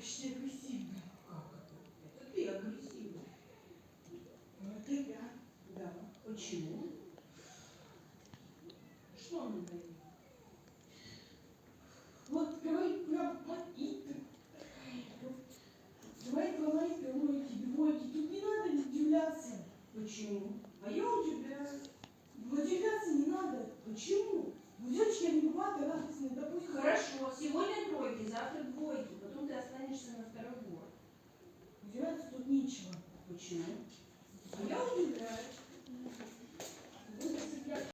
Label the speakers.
Speaker 1: почти агрессивная.
Speaker 2: Как это? Это ты агрессивный.
Speaker 1: Ну, это я.
Speaker 2: Да. Почему? Что надо?
Speaker 1: Вот говорит прям какие-то. Давай говорить тройки, двойки. Тут не надо удивляться.
Speaker 2: Почему? А я удивляюсь.
Speaker 1: Удивляться не надо. Почему? Ну, девочки, они бывают радостные, допустим.
Speaker 2: Хорошо, сегодня тройки, завтра двойки, потом ты останешься на второй год.
Speaker 1: Удивляться тут нечего.